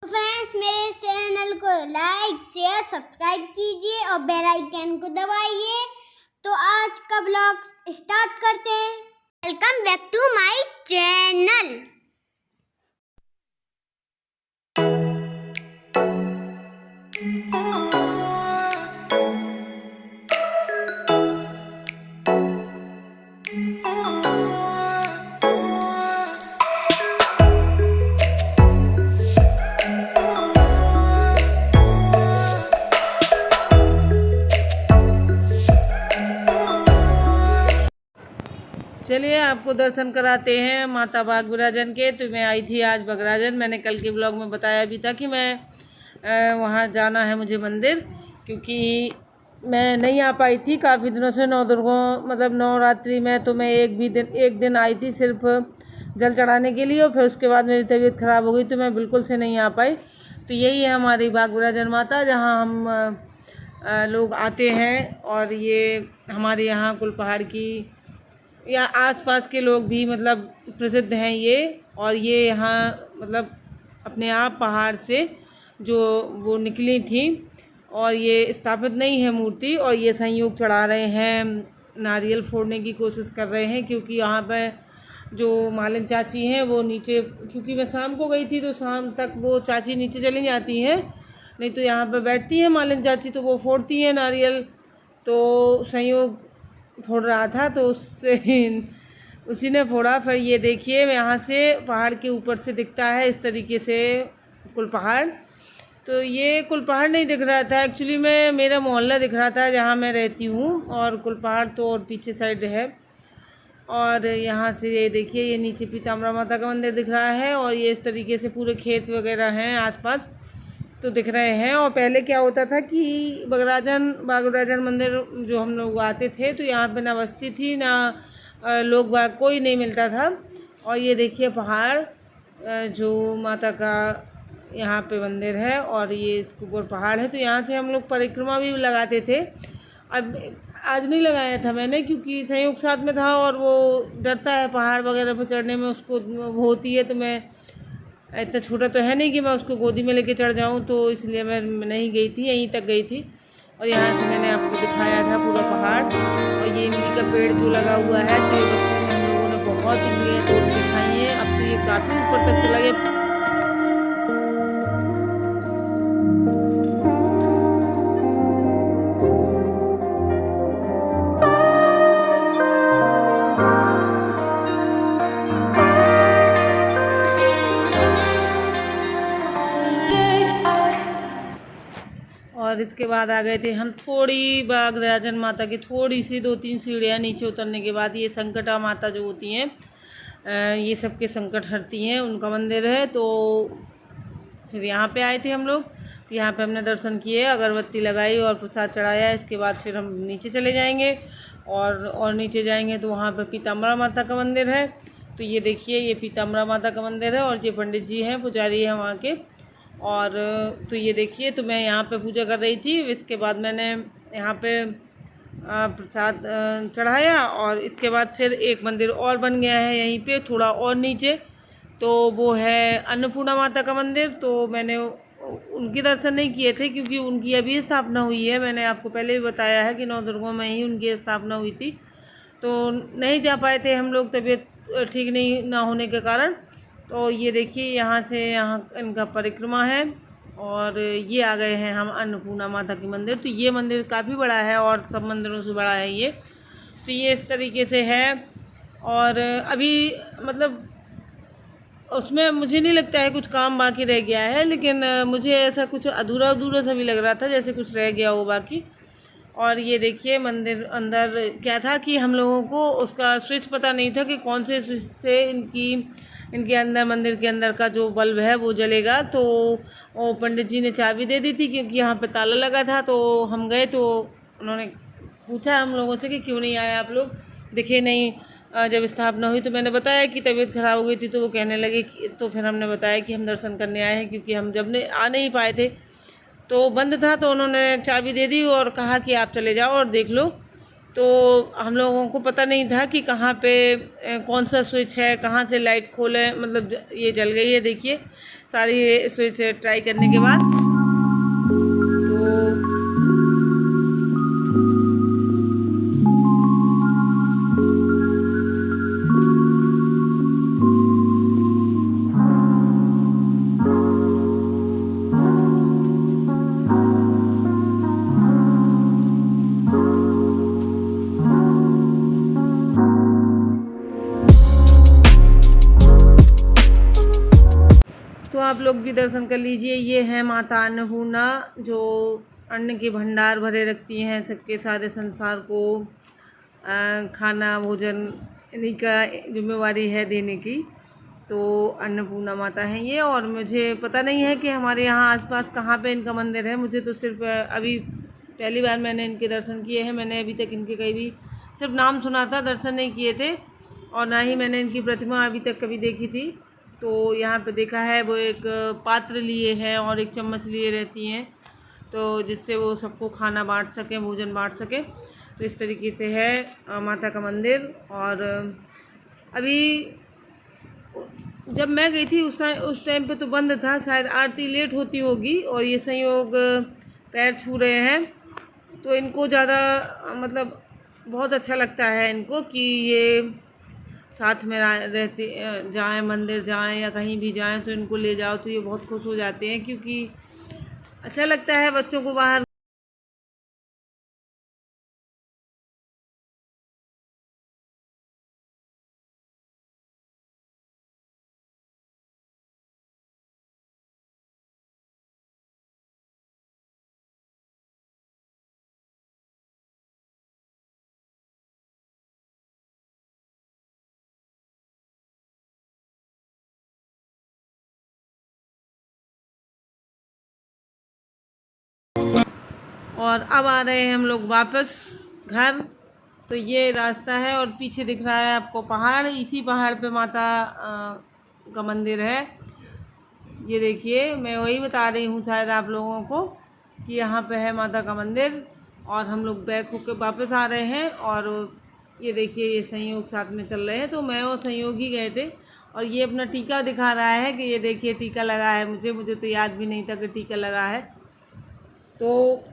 Friends, मेरे channel को like share subscribe कीजिए और बेल आइकन को दबाइए। तो आज का ब्लॉग स्टार्ट करते हैं। Welcome back to my channel. चलिए आपको दर्शन कराते हैं माता बाग विराजन के। तो मैं आई थी आज बगराजन। मैंने कल के ब्लॉग में बताया भी था कि मैं वहाँ जाना है मुझे मंदिर, क्योंकि मैं नहीं आ पाई थी काफ़ी दिनों से। नवरात्रि में तो मैं एक दिन आई थी सिर्फ जल चढ़ाने के लिए, और फिर उसके बाद मेरी तबीयत ख़राब हो गई तो मैं बिल्कुल से नहीं आ पाई। तो यही है हमारी बाग विराजन माता, जहाँ हम लोग आते हैं। और ये हमारे यहाँ कुलपहाड़ की या आसपास के लोग भी प्रसिद्ध हैं ये। और ये यहाँ अपने आप पहाड़ से जो वो निकली थी, और ये स्थापित नहीं है मूर्ति। और ये संयोग चढ़ा रहे हैं, नारियल फोड़ने की कोशिश कर रहे हैं, क्योंकि यहाँ पे जो मालिन चाची हैं वो नीचे, क्योंकि मैं शाम को गई थी तो शाम तक वो चाची नीचे चली जाती हैं, नहीं तो यहाँ पे बैठती है मालिन चाची, तो वो फोड़ती हैं नारियल। तो संयोग फोड़ रहा था तो उसी ने फोड़ा। फिर ये देखिए यहाँ से पहाड़ के ऊपर से दिखता है इस तरीके से कुलपहाड़। तो ये कुलपहाड़ नहीं दिख रहा था एक्चुअली में, मेरा मोहल्ला दिख रहा था जहाँ मैं रहती हूँ, और कुलपहाड़ तो और पीछे साइड है। और यहाँ से ये देखिए, ये नीचे पीताम्बरा माता का मंदिर दिख रहा है, और ये इस तरीके से पूरे खेत वगैरह हैं आसपास तो दिख रहे हैं। और पहले क्या होता था कि बागराजन मंदिर जो हम लोग आते थे तो यहाँ पे ना बस्ती थी, ना लोग बाग, कोई नहीं मिलता था। और ये देखिए पहाड़ जो माता का यहाँ पे मंदिर है, और ये इसके ऊपर पहाड़ है। तो यहाँ से हम लोग परिक्रमा भी लगाते थे। अब आज नहीं लगाया था मैंने, क्योंकि संयोग साथ में था और वो डरता है पहाड़ वगैरह पर चढ़ने में, उसको वो होती है। तो मैं इतना छोटा तो है नहीं कि मैं उसको गोदी में लेके चढ़ जाऊं, तो इसलिए मैं नहीं गई थी, यहीं तक गई थी। और यहाँ से मैंने आपको दिखाया था पूरा पहाड़। और ये इमली का पेड़ जो लगा हुआ है, तो ये बचपन में हम लोगों ने बहुत इमलियाँ तोड़ के खाई हैं। अब तो ये काफ़ी ऊपर तक चला गया। और इसके बाद आ गए थे हम थोड़ी बागराजन माता की थोड़ी सी 2-3 सीढ़ियाँ नीचे उतरने के बाद ये संकटा माता जो होती हैं, ये सबके संकट हरती हैं, उनका मंदिर है। तो फिर यहाँ पे आए थे हम लोग, तो यहाँ पे हमने दर्शन किए, अगरबत्ती लगाई और प्रसाद चढ़ाया। इसके बाद फिर हम नीचे चले जाएंगे, और नीचे जाएंगे तो वहाँ पर पीताम्बरा माता का मंदिर है। तो ये देखिए, ये पीताम्बरा माता का मंदिर है, और ये पंडित जी हैं, पुजारी हैं वहाँ के। और तो ये देखिए, तो मैं यहाँ पे पूजा कर रही थी। इसके बाद मैंने यहाँ पे प्रसाद चढ़ाया, और इसके बाद फिर एक मंदिर और बन गया है यहीं पे थोड़ा और नीचे, तो वो है अन्नपूर्णा माता का मंदिर। तो मैंने उनके दर्शन नहीं किए थे, क्योंकि उनकी अभी स्थापना हुई है। मैंने आपको पहले भी बताया है कि नवदुर्गों में ही उनकी स्थापना हुई थी, तो नहीं जा पाए थे हम लोग, तबीयत ठीक नहीं ना होने के कारण। तो ये देखिए, यहाँ से यहाँ इनका परिक्रमा है, और ये आ गए हैं हम अन्नपूर्णा माता के मंदिर। तो ये मंदिर काफ़ी बड़ा है, और सब मंदिरों से बड़ा है ये। तो ये इस तरीके से है। और अभी उसमें मुझे नहीं लगता है कुछ काम बाकी रह गया है, लेकिन मुझे ऐसा कुछ अधूरा अधूरा सा भी लग रहा था, जैसे कुछ रह गया हो बाकी। और ये देखिए, मंदिर अंदर क्या था कि हम लोगों को उसका स्विच पता नहीं था कि कौन से स्विच से इनके अंदर, मंदिर के अंदर का जो बल्ब है वो जलेगा। तो वो पंडित जी ने चाबी दे दी थी, क्योंकि यहाँ पे ताला लगा था। तो हम गए तो उन्होंने पूछा हम लोगों से कि क्यों नहीं आए आप लोग, दिखे नहीं जब स्थापना हुई। तो मैंने बताया कि तबीयत ख़राब हो गई थी, तो वो कहने लगे कि, तो फिर हमने बताया कि हम दर्शन करने आए हैं, क्योंकि हम जब आ नहीं पाए थे तो बंद था। तो उन्होंने चाबी दे दी और कहा कि आप चले जाओ और देख लो। तो हम लोगों को पता नहीं था कि कहाँ पे कौन सा स्विच है, कहाँ से लाइट खोले, मतलब ये जल गई है। देखिए सारी स्विच ट्राई करने के बाद तो आप लोग भी दर्शन कर लीजिए। ये है माता अन्नपूर्णा, जो अन्न के भंडार भरे रखती हैं सबके सारे संसार को खाना भोजन इन्हीं का जिम्मेवारी है देने की। तो अन्नपूर्णा माता हैं ये। और मुझे पता नहीं है कि हमारे यहाँ आसपास कहाँ पे इनका मंदिर है। मुझे तो सिर्फ अभी पहली बार मैंने इनके दर्शन किए हैं। मैंने अभी तक इनके कहीं भी सिर्फ नाम सुना था, दर्शन नहीं किए थे, और ना ही मैंने इनकी प्रतिमा अभी तक कभी देखी थी। तो यहाँ पे देखा है वो एक पात्र लिए हैं और एक चम्मच लिए रहती हैं, तो जिससे वो सबको खाना बांट सकें, भोजन बांट सकें। तो इस तरीके से है माता का मंदिर। और अभी जब मैं गई थी उस टाइम पे तो बंद था, शायद आरती लेट होती होगी। और ये संयोग पैर छू रहे हैं, तो इनको ज़्यादा मतलब बहुत अच्छा लगता है इनको कि ये साथ में रहते जाएं, मंदिर जाएं या कहीं भी जाएं तो इनको ले जाओ तो ये बहुत खुश हो जाते हैं, क्योंकि अच्छा लगता है बच्चों को बाहर। और अब आ रहे हैं हम लोग वापस घर। तो ये रास्ता है और पीछे दिख रहा है आपको पहाड़। इसी पहाड़ पे माता का मंदिर है। ये देखिए, मैं वही बता रही हूँ शायद आप लोगों को कि यहाँ पे है माता का मंदिर। और हम लोग बैक होकर वापस आ रहे हैं। और ये देखिए, ये संयोग साथ में चल रहे हैं। तो मैं और संयोग ही गए थे। और ये अपना टीका दिखा रहा है कि ये देखिए टीका लगा है। मुझे तो याद भी नहीं था कि टीका लगा है। तो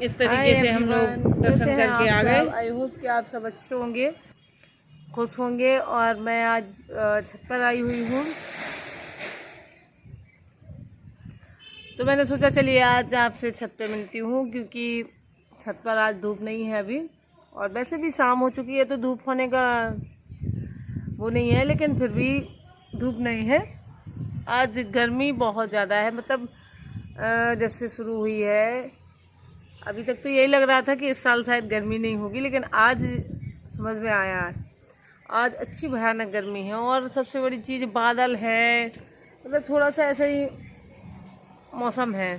इस तरीके से हम लोग दर्शन करके आ गए। आई होप कि आप सब अच्छे होंगे, खुश होंगे। और मैं आज छत पर आई हुई हूँ, तो मैंने सोचा चलिए आज आपसे छत पे मिलती हूँ, क्योंकि छत पर आज धूप नहीं है अभी। और वैसे भी शाम हो चुकी है तो धूप होने का वो नहीं है, लेकिन फिर भी धूप नहीं है। आज गर्मी बहुत ज़्यादा है, मतलब जब से शुरू हुई है अभी तक तो यही लग रहा था कि इस साल शायद गर्मी नहीं होगी, लेकिन आज समझ में आया है आज अच्छी भयानक गर्मी है। और सबसे बड़ी चीज़ बादल है, मतलब थोड़ा सा ऐसा ही मौसम है।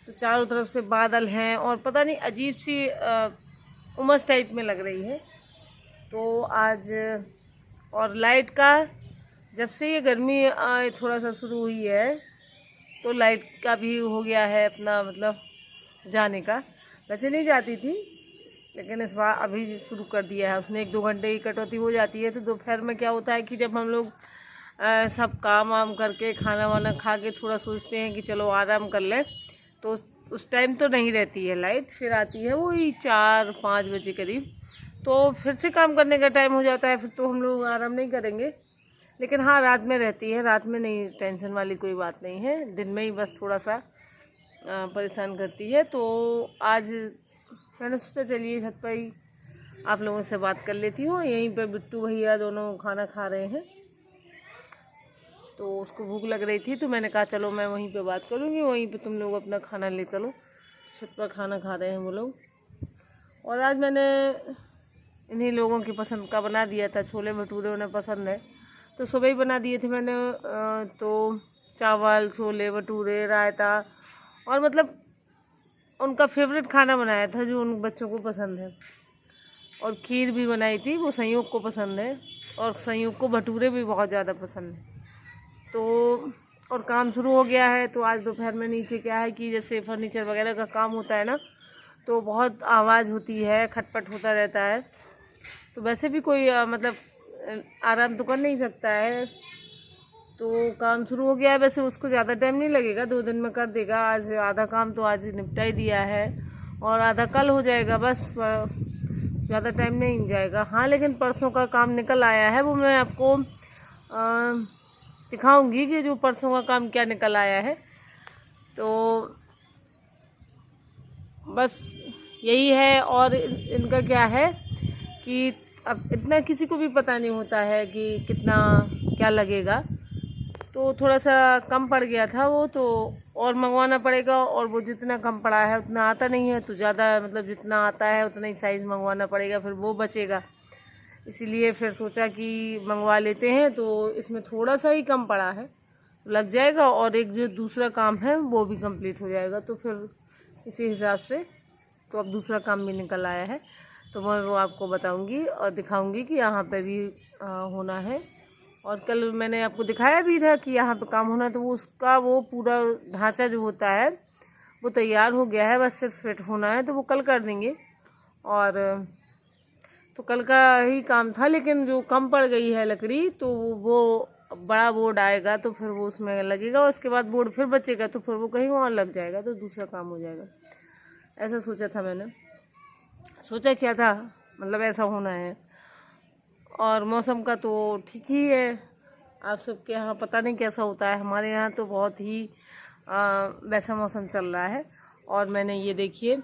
तो चारों तरफ से बादल हैं और पता नहीं अजीब सी उमस टाइप में लग रही है। तो आज और लाइट का, जब से ये गर्मी थोड़ा सा शुरू हुई है तो लाइट का भी हो गया है अपना मतलब जाने का। वैसे नहीं जाती थी, लेकिन इस बार अभी शुरू कर दिया है उसने। 1-2 घंटे की कटौती हो जाती है। तो दोपहर में क्या होता है कि जब हम लोग सब काम वाम करके खाना वाना खा के थोड़ा सोचते हैं कि चलो आराम कर लें, तो उस टाइम तो नहीं रहती है लाइट। फिर आती है वही 4-5 बजे करीब, तो फिर से काम करने का टाइम हो जाता है। फिर तो हम लोग आराम नहीं करेंगे। लेकिन हाँ, रात में रहती है, रात में नहीं, टेंशन वाली कोई बात नहीं है। दिन में ही बस थोड़ा सा परेशान करती है। तो आज मैंने सोचा चलिए छत पर ही आप लोगों से बात कर लेती हूँ। यहीं पे बिट्टू भैया दोनों खाना खा रहे हैं, तो उसको भूख लग रही थी, तो मैंने कहा चलो मैं वहीं पे बात करूँगी, वहीं पे तुम लोग अपना खाना ले चलो। छत पर खाना खा रहे हैं वो लोग। और आज मैंने इन्हीं लोगों की पसंद का बना दिया था, छोले भटूरे उन्हें पसंद है, तो सुबह ही बना दिए थे मैंने। तो चावल, छोले भटूरे, रायता और मतलब उनका फेवरेट खाना बनाया था जो उन बच्चों को पसंद है। और खीर भी बनाई थी, वो संयोग को पसंद है। और संयोग को भटूरे भी बहुत ज़्यादा पसंद है। तो और काम शुरू हो गया है। तो आज दोपहर में नीचे क्या है कि जैसे फर्नीचर वगैरह का काम होता है ना, तो बहुत आवाज़ होती है, खटपट होता रहता है। तो वैसे भी कोई मतलब आराम तो कर नहीं सकता है। तो काम शुरू हो गया है, वैसे उसको ज़्यादा टाइम नहीं लगेगा, 2 दिन में कर देगा। आज आधा काम तो आज निपटा ही दिया है और आधा कल हो जाएगा, बस ज़्यादा टाइम नहीं जाएगा। हाँ, लेकिन परसों का काम निकल आया है, वो मैं आपको दिखाऊंगी कि जो परसों का काम क्या निकल आया है। तो बस यही है। और इनका क्या है कि अब इतना किसी को भी पता नहीं होता है कि कितना क्या लगेगा। तो थोड़ा सा कम पड़ गया था वो, तो और मंगवाना पड़ेगा। और वो जितना कम पड़ा है उतना आता नहीं है, तो ज़्यादा मतलब जितना आता है उतना ही साइज़ मंगवाना पड़ेगा, फिर वो बचेगा। इसीलिए फिर सोचा कि मंगवा लेते हैं। तो इसमें थोड़ा सा ही कम पड़ा है, लग जाएगा और एक जो दूसरा काम है वो भी कंप्लीट हो जाएगा। तो फिर इसी हिसाब से तो अब दूसरा काम भी निकल आया है, तो मैं वो आपको बताऊंगी और दिखाऊंगी कि यहाँ पे भी होना है। और कल मैंने आपको दिखाया भी था कि यहाँ पे काम होना है, तो वो उसका वो पूरा ढांचा जो होता है वो तैयार हो गया है, बस सिर्फ फिट होना है। तो वो कल कर देंगे। और तो कल का ही काम था, लेकिन जो कम पड़ गई है लकड़ी, तो वो बड़ा बोर्ड आएगा तो फिर वो उसमें लगेगा, और उसके बाद बोर्ड फिर बचेगा तो फिर वो कहीं और लग जाएगा, तो दूसरा काम हो जाएगा। ऐसा सोचा था मैंने। सोचा क्या था, मतलब ऐसा होना है। और मौसम का तो ठीक ही है, आप सबके यहाँ पता नहीं कैसा होता है, हमारे यहाँ तो बहुत ही वैसा मौसम चल रहा है। और मैंने ये देखिए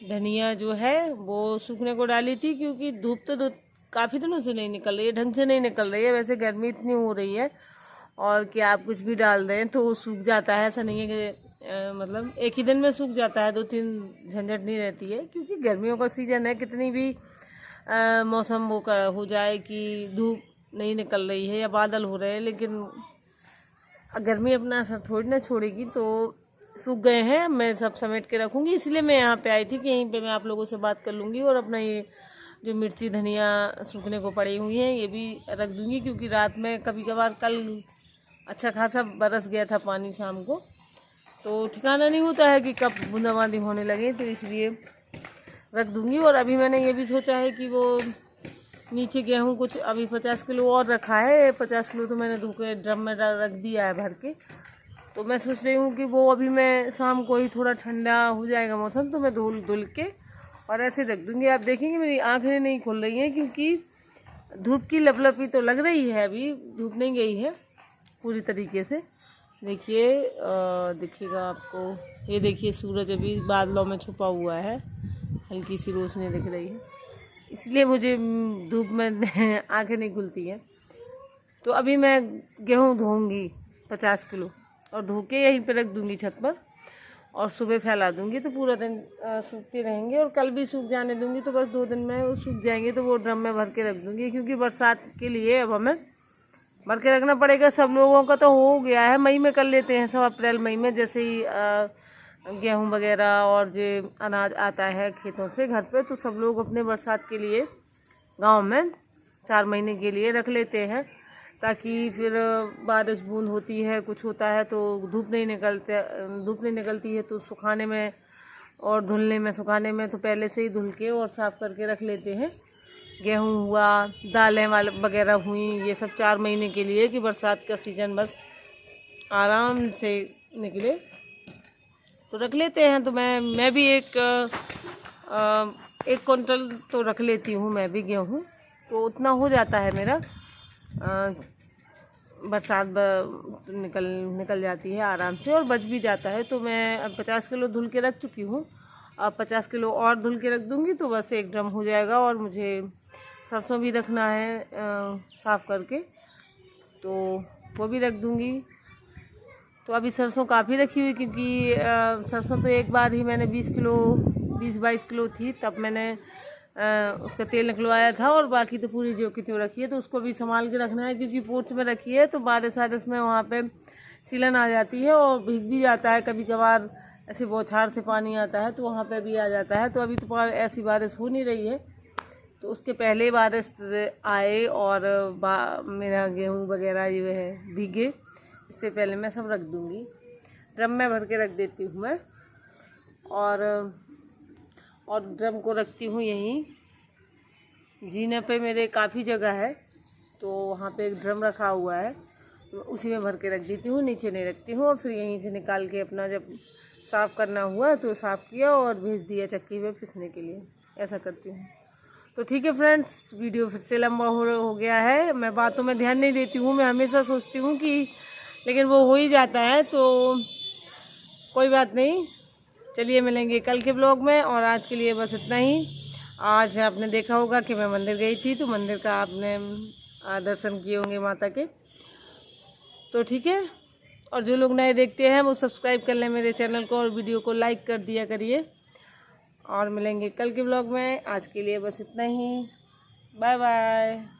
धनिया जो है वो सूखने को डाली थी, क्योंकि धूप तो काफ़ी दिनों से नहीं निकल रही है, ढंग से नहीं निकल रही है। वैसे गर्मी इतनी हो रही है और कि आप कुछ भी डाल दें तो वो सूख जाता है। ऐसा नहीं है कि मतलब एक ही दिन में सूख जाता है, 2-3 झंझट नहीं रहती है, क्योंकि गर्मियों का सीज़न है। कितनी भी मौसम वो हो जाए कि धूप नहीं निकल रही है या बादल हो रहे हैं, लेकिन गर्मी अपना असर थोड़ी ना छोड़ेगी। तो सूख गए हैं, मैं सब समेट के रखूँगी, इसलिए मैं यहाँ पे आई थी कि यहीं पे मैं आप लोगों से बात कर लूँगी। और अपना ये जो मिर्ची धनिया सूखने को पड़ी हुई हैं ये भी रख दूँगी, क्योंकि रात में कभी कभार कल अच्छा खासा बरस गया था पानी शाम को, तो ठिकाना नहीं होता है कि कब बूंदाबांदी होने लगे, तो इसलिए रख दूँगी। और अभी मैंने ये भी सोचा है कि वो नीचे गेहूँ कुछ अभी 50 किलो और रखा है, 50 किलो तो मैंने धो के ड्रम में रख दिया है भर के। तो मैं सोच रही हूँ कि वो अभी मैं शाम को ही, थोड़ा ठंडा हो जाएगा मौसम, तो मैं धुल के और ऐसे रख दूँगी। आप देखेंगे मेरी आँखें नहीं खुल रही हैं, क्योंकि धूप की लपलपी तो लग रही है, अभी धूप नहीं गई है पूरी तरीके से। देखिए दिखेगा आपको, ये देखिए सूरज अभी बादलों में छुपा हुआ है, हल्की सी रोशनी दिख रही है, इसलिए मुझे धूप में आंखें नहीं खुलती हैं। तो अभी मैं गेहूँ धोऊंगी 50 किलो और धो के यहीं पे रख दूंगी छत पर, और सुबह फैला दूंगी, तो पूरा दिन सूखते रहेंगे। और कल भी सूख जाने दूंगी, तो बस 2 दिन में वो सूख जाएंगे, तो वो ड्रम में भर के रख दूंगी, क्योंकि बरसात के लिए अब हमें भर के रखना पड़ेगा। सब लोगों का तो हो गया है, मई में कर लेते हैं सब, अप्रैल मई में, जैसे ही गेहूँ वगैरह और जो अनाज आता है खेतों से घर पे, तो सब लोग अपने बरसात के लिए गांव में 4 महीने के लिए रख लेते हैं, ताकि फिर बारिश बूंद होती है, कुछ होता है तो धूप नहीं निकलती है, तो सुखाने में और धुलने में, सुखाने में तो पहले से ही धुल के और साफ़ करके रख लेते हैं। गेहूँ हुआ, दालें वाले वगैरह हुई, ये सब 4 महीने के लिए, कि बरसात का सीज़न बस आराम से निकले, तो रख लेते हैं। तो मैं भी एक 1 क्विंटल तो रख लेती हूँ मैं भी गेहूँ, तो उतना हो जाता है मेरा। बरसात निकल जाती है आराम से और बच भी जाता है। तो मैं अब 50 किलो धुल के रख चुकी हूँ, अब 50 किलो और धुल के रख दूँगी, तो बस 1 ड्रम हो जाएगा। और मुझे सरसों भी रखना है साफ़ करके, तो वो भी रख दूँगी। तो अभी सरसों काफ़ी रखी हुई, क्योंकि सरसों तो एक बार ही मैंने 20-22 किलो थी, तब मैंने उसका तेल निकलवाया था, और बाकी तो पूरी जो की त्यों रखी है, तो उसको भी संभाल के रखना है, क्योंकि पोर्च में रखी है तो बारिश में वहाँ पे सीलन आ जाती है और भीग भी जाता है, कभी कभार ऐसे बौछार से पानी आता है तो वहाँ पे भी आ जाता है। तो अभी तो ऐसी बारिश हो नहीं रही है, तो उसके पहले बारिश आए और मेरा गेहूँ वगैरह जो है भीगे, इससे पहले मैं सब रख दूँगी, ड्रम में भर के रख देती हूँ मैं। और ड्रम को रखती हूँ यहीं। जीने पे मेरे काफ़ी जगह है, तो वहाँ पे एक ड्रम रखा हुआ है, तो उसी में भर के रख देती हूँ, नीचे नहीं रखती हूँ। और फिर यहीं से निकाल के अपना जब साफ़ करना हुआ तो साफ़ किया और भेज दिया चक्की में पीसने के लिए, ऐसा करती हूँ। तो ठीक है फ्रेंड्स, वीडियो फिर से लंबा हो गया है। मैं बातों में ध्यान नहीं देती हूँ, मैं हमेशा सोचती हूँ कि, लेकिन वो हो ही जाता है, तो कोई बात नहीं। चलिए मिलेंगे कल के ब्लॉग में, और आज के लिए बस इतना ही। आज आपने देखा होगा कि मैं मंदिर गई थी, तो मंदिर का आपने दर्शन किए होंगे माता के, तो ठीक है। और जो लोग नए देखते हैं वो सब्सक्राइब कर लें मेरे चैनल को, और वीडियो को लाइक कर दिया करिए। और मिलेंगे कल के ब्लॉग में, आज के लिए बस इतना ही। Bye bye.